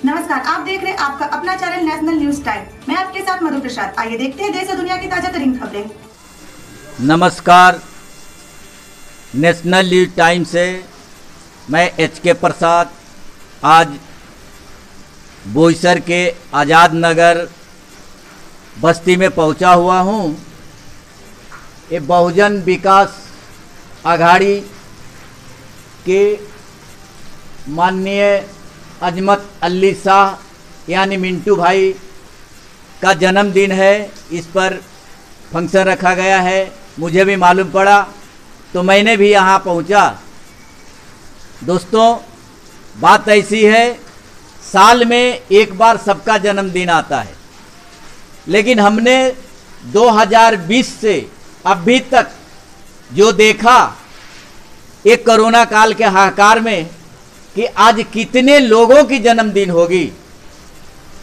नमस्कार, आप देख रहे हैं आपका अपना चैनल नेशनल न्यूज टाइम। मैं आपके साथ मधु प्रसाद। आइए देखते हैं देश और दुनिया की ताजा तरीन खबरें। नमस्कार, नेशनल न्यूज टाइम से मैं एच.के. प्रसाद आज बोईसर के आज़ाद नगर बस्ती में पहुंचा हुआ हूं। ये बहुजन विकास आघाड़ी के माननीय अजमत अली शाह यानी मिंटू भाई का जन्मदिन है। इस पर फंक्शन रखा गया है। मुझे भी मालूम पड़ा तो मैंने भी यहाँ पहुँचा। दोस्तों, बात ऐसी है, साल में एक बार सबका जन्मदिन आता है, लेकिन हमने 2020 से अभी तक जो देखा एक कोरोना काल के हाहाकार में कि आज कितने लोगों की जन्मदिन होगी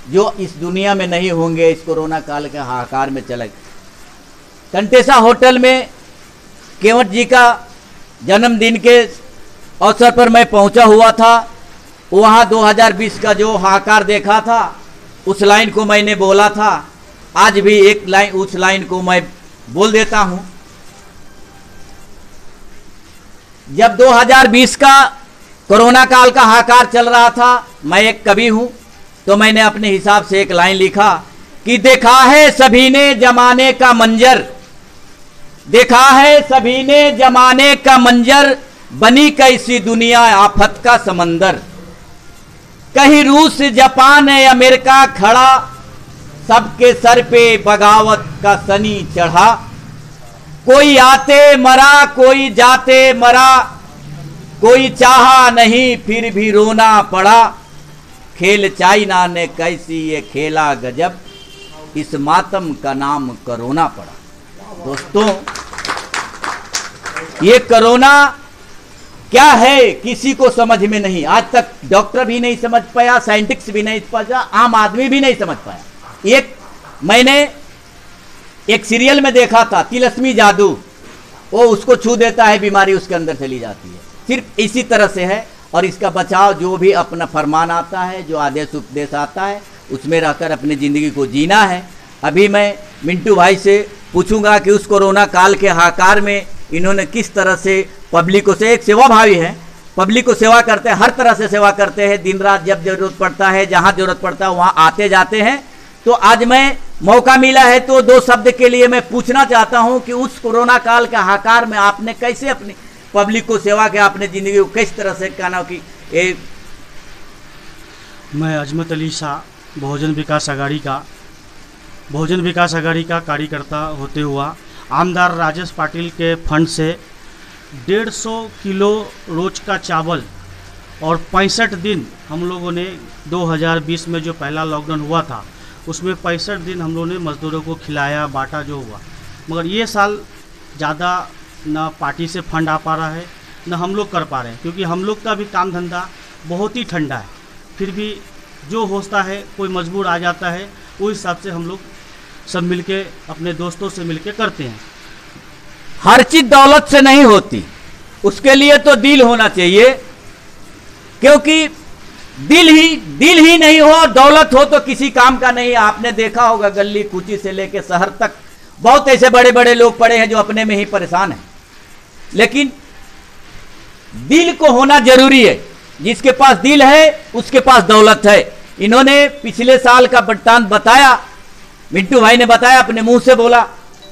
जो इस दुनिया में नहीं होंगे, इस कोरोना काल के हाहाकार में चले। कंटेसा होटल में केवट जी का जन्मदिन के अवसर पर मैं पहुंचा हुआ था। वहां 2020 का जो हाहाकार देखा था, उस लाइन को मैंने बोला था। आज भी एक लाइन, उस लाइन को मैं बोल देता हूं। जब 2020 का कोरोना काल का हाहाकार चल रहा था, मैं एक कवि हूं, तो मैंने अपने हिसाब से एक लाइन लिखा कि देखा है सभी ने जमाने का मंजर, देखा है सभी ने जमाने का मंजर, बनी कैसी दुनिया आफत का समंदर। कहीं रूस, जापान, अमेरिका खड़ा, सबके सर पे बगावत का सनी चढ़ा। कोई आते मरा, कोई जाते मरा, कोई चाहा नहीं फिर भी रोना पड़ा। खेल चाइना ने कैसी ये खेला गजब, इस मातम का नाम कोरोना पड़ा। दोस्तों, ये कोरोना क्या है किसी को समझ में नहीं। आज तक डॉक्टर भी नहीं समझ पाया, साइंटिस्ट भी नहीं समझ पाया, आम आदमी भी नहीं समझ पाया। मैंने एक सीरियल में देखा था, तिलस्मी जादू, वो उसको छू देता है, बीमारी उसके अंदर चली जाती है। सिर्फ इसी तरह से है। और इसका बचाव जो भी अपना फरमान आता है, जो आदेश उपदेश आता है, उसमें रहकर अपनी ज़िंदगी को जीना है। अभी मैं मिंटू भाई से पूछूंगा कि उस कोरोना काल के हाहाकार में इन्होंने किस तरह से पब्लिक को, से एक सेवाभावी है, पब्लिक को सेवा करते हैं, हर तरह से सेवा करते हैं। दिन रात जब जरूरत पड़ता है, जहाँ जरूरत पड़ता है वहाँ आते जाते हैं। तो आज मैं मौका मिला है तो दो शब्द के लिए मैं पूछना चाहता हूं कि उस कोरोना काल के हाहाकार में आपने कैसे अपनी पब्लिक को सेवा किया, अपने ज़िंदगी को किस तरह से कहना कि मैं अजमत अली शाह बहुजन विकास आघाड़ी का कार्यकर्ता होते हुआ आमदार राजेश पाटिल के फंड से 150 किलो रोज का चावल और 65 दिन हम लोगों ने 2020 में जो पहला लॉकडाउन हुआ था उसमें 65 दिन हम लोगों ने मज़दूरों को खिलाया, बांटा जो हुआ। मगर ये साल ज़्यादा ना पार्टी से फंड आ पा रहा है, ना हम लोग कर पा रहे हैं, क्योंकि हम लोग का भी काम धंधा बहुत ही ठंडा है। फिर भी जो होता है, कोई मजबूर आ जाता है, उस हिसाब से हम लोग सब मिलके अपने दोस्तों से मिलके करते हैं। हर चीज़ दौलत से नहीं होती, उसके लिए तो दिल होना चाहिए। क्योंकि दिल ही नहीं हो, दौलत हो तो किसी काम का नहीं। आपने देखा होगा गली कूची से लेके शहर तक बहुत ऐसे बड़े बड़े लोग पड़े हैं जो अपने में ही परेशान हैं, लेकिन दिल को होना जरूरी है। जिसके पास दिल है उसके पास दौलत है। इन्होंने पिछले साल का वृत्तांत बताया, मिंटू भाई ने बताया, अपने मुंह से बोला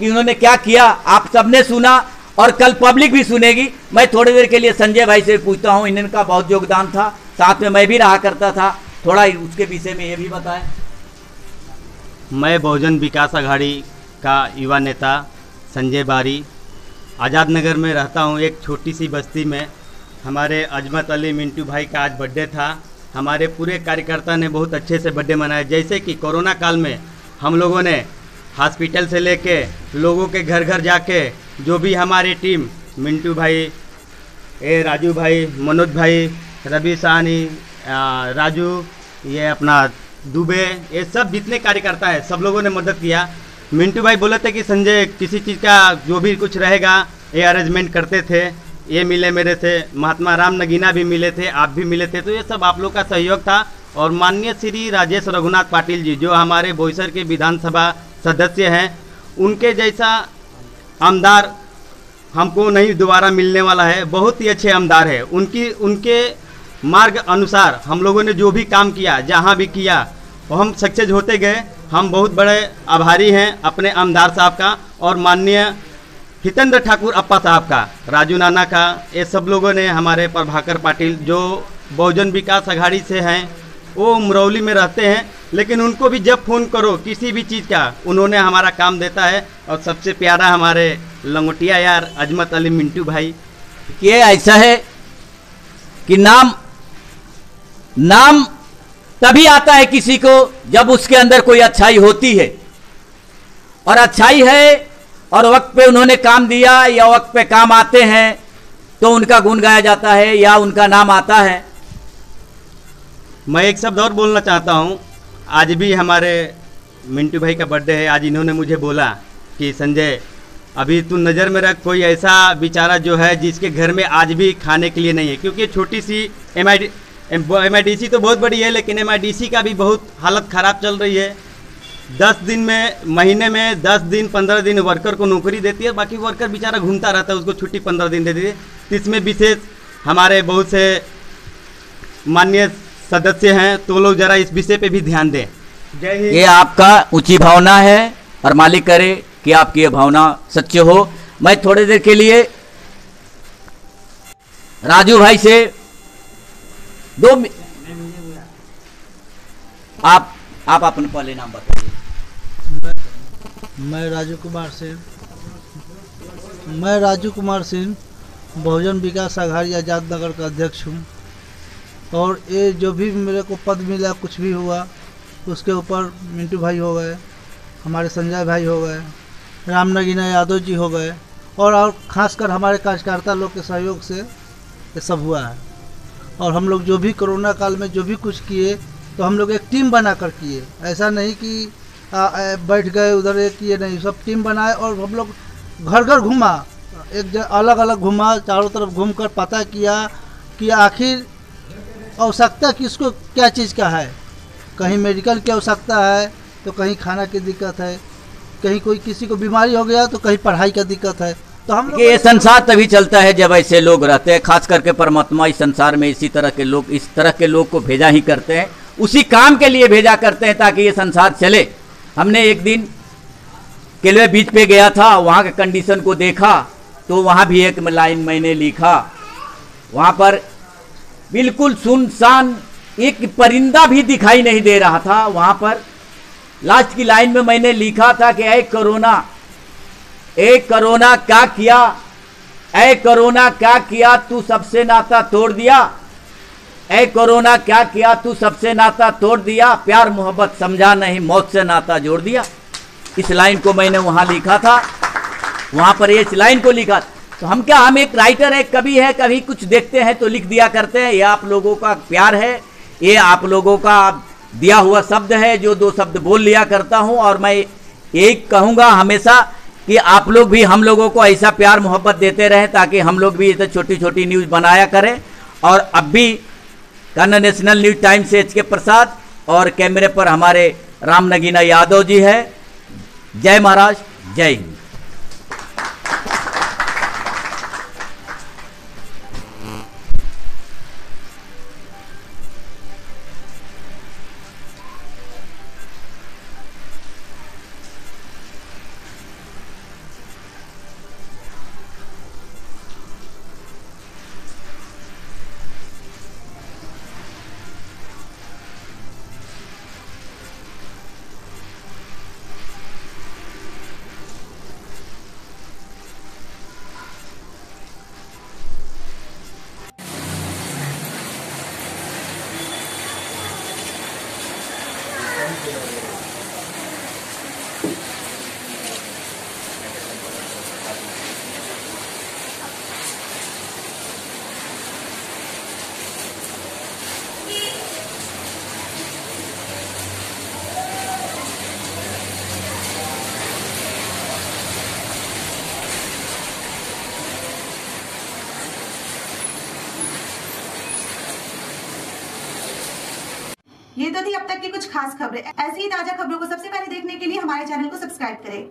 कि उन्होंने क्या किया, आप सबने सुना और कल पब्लिक भी सुनेगी। मैं थोड़ी देर के लिए संजय भाई से पूछता हूं, इनका बहुत योगदान था, साथ में मैं भी रहा करता था, थोड़ा उसके विषय में ये भी बताएं। मैं बहुजन विकास आघाड़ी का युवा नेता संजय बारी आज़ाद नगर में रहता हूं। एक छोटी सी बस्ती में हमारे अजमत अली मिंटू भाई का आज बर्थडे था। हमारे पूरे कार्यकर्ता ने बहुत अच्छे से बर्थडे मनाया। जैसे कि कोरोना काल में हम लोगों ने हॉस्पिटल से लेके लोगों के घर घर जाके, जो भी हमारी टीम, मिंटू भाई, राजू भाई, मनोज भाई, रवि साहनी, राजू, ये अपना दुबे, ये सब जितने कार्यकर्ता है, सब लोगों ने मदद किया। मिंटू भाई बोले थे कि संजय किसी चीज़ का जो भी कुछ रहेगा ये अरेंजमेंट करते थे। ये मिले मेरे से, महात्मा राम नगीना भी मिले थे, आप भी मिले थे, तो ये सब आप लोग का सहयोग था और माननीय श्री राजेश रघुनाथ पाटिल जी जो हमारे बोईसर के विधानसभा सदस्य हैं, उनके जैसा आमदार हमको नहीं दोबारा मिलने वाला है। बहुत ही अच्छे आमदार है। उनके मार्ग अनुसार हम लोगों ने जो भी काम किया, जहाँ भी किया, वो हम सक्सेस होते गए। हम बहुत बड़े आभारी हैं अपने आमदार साहब का और माननीय हितेंद्र ठाकुर अप्पा साहब का, राजू नाना का। ये सब लोगों ने, हमारे प्रभाकर पाटिल जो बहुजन विकास अघाड़ी से हैं, वो मुरौली में रहते हैं, लेकिन उनको भी जब फ़ोन करो किसी भी चीज़ का, उन्होंने हमारा काम देता है। और सबसे प्यारा हमारे लंगोटिया यार अजमत अली मिंटू भाई। ये ऐसा है कि नाम तभी आता है किसी को जब उसके अंदर कोई अच्छाई होती है, और अच्छाई है और वक्त पे उन्होंने काम दिया या वक्त पे काम आते हैं तो उनका गुण गाया जाता है या उनका नाम आता है। मैं एक शब्द और बोलना चाहता हूँ। आज भी हमारे मिंटू भाई का बर्थडे है। आज इन्होंने मुझे बोला कि संजय, अभी तू नज़र में रख कोई ऐसा बेचारा जो है जिसके घर में आज भी खाने के लिए नहीं है, क्योंकि छोटी सी MIDC तो बहुत बड़ी है, लेकिन MIDC का भी बहुत हालत ख़राब चल रही है। 10 दिन में, महीने में 10 दिन 15 दिन वर्कर को नौकरी देती है, बाकी वर्कर बेचारा घूमता रहता है, उसको छुट्टी 15 दिन देती है। इसमें विशेष हमारे बहुत से माननीय सदस्य हैं, तो लोग जरा इस विषय पे भी ध्यान दें। जय हिंद। ये आपका ऊंची भावना है और मालिक करे कि आपकी ये भावना सच्चे हो। मैं थोड़ी देर के लिए राजू भाई से आप अपने पहले नाम बताइए। मैं राजू कुमार सिंह बहुजन विकास अघाड़ी आज़ाद नगर का अध्यक्ष हूँ। और ये जो भी मेरे को पद मिला, कुछ भी हुआ, उसके ऊपर मिंटू भाई हो गए, हमारे संजय भाई हो गए, रामनगीना यादव जी हो गए, और खासकर हमारे कार्यकर्ता लोग के सहयोग से ये सब हुआ है। और हम लोग जो भी कोरोना काल में जो भी कुछ किए, तो हम लोग एक टीम बना कर किए। ऐसा नहीं कि बैठ गए उधर एक किए, नहीं, सब टीम बनाए। और हम लोग घर घर घूमा, अलग अलग घूमा, चारों तरफ घूमकर पता किया कि आखिर आवश्यकता किसको क्या चीज़ का है। कहीं मेडिकल की आवश्यकता है तो कहीं खाना की दिक्कत है, कहीं कोई किसी को बीमारी हो गया तो कहीं पढ़ाई का दिक्कत है। तो हम ये संसार तभी चलता है जब ऐसे लोग रहते हैं। खास करके परमात्मा इस संसार में इस तरह के लोग को भेजा ही करते हैं, उसी काम के लिए भेजा करते हैं ताकि ये संसार चले। हमने एक दिन केलवे बीच पे गया था, वहाँ के कंडीशन को देखा, तो वहाँ भी एक लाइन मैंने लिखा। वहाँ पर बिल्कुल सुनसान, एक परिंदा भी दिखाई नहीं दे रहा था। वहाँ पर लास्ट की लाइन में मैंने लिखा था कि ऐ कोरोना क्या किया, ऐ कोरोना क्या किया, तू सबसे नाता तोड़ दिया। ऐ कोरोना क्या किया, तू सबसे नाता तोड़ दिया, प्यार मोहब्बत समझा नहीं, मौत से नाता जोड़ दिया। इस लाइन को मैंने वहाँ लिखा था, वहाँ पर इस लाइन को लिखा। तो हम एक राइटर है, कवि है, कभी कुछ देखते हैं तो लिख दिया करते हैं। ये आप लोगों का प्यार है, ये आप लोगों का दिया हुआ शब्द है, जो 2 शब्द बोल लिया करता हूँ। और मैं एक कहूँगा हमेशा कि आप लोग भी हम लोगों को ऐसा प्यार मोहब्बत देते रहें ताकि हम लोग भी ऐसे छोटी छोटी न्यूज़ बनाया करें। और अब भी कन्नड़ नेशनल न्यूज़ टाइम से HK प्रसाद और कैमरे पर हमारे रामनगीना यादव जी है। जय महाराष्ट्र, जय हिंद। ये तो थी अब तक की कुछ खास खबरें। ऐसी ही ताजा खबरों को सबसे पहले देखने के लिए हमारे चैनल को सब्सक्राइब करें।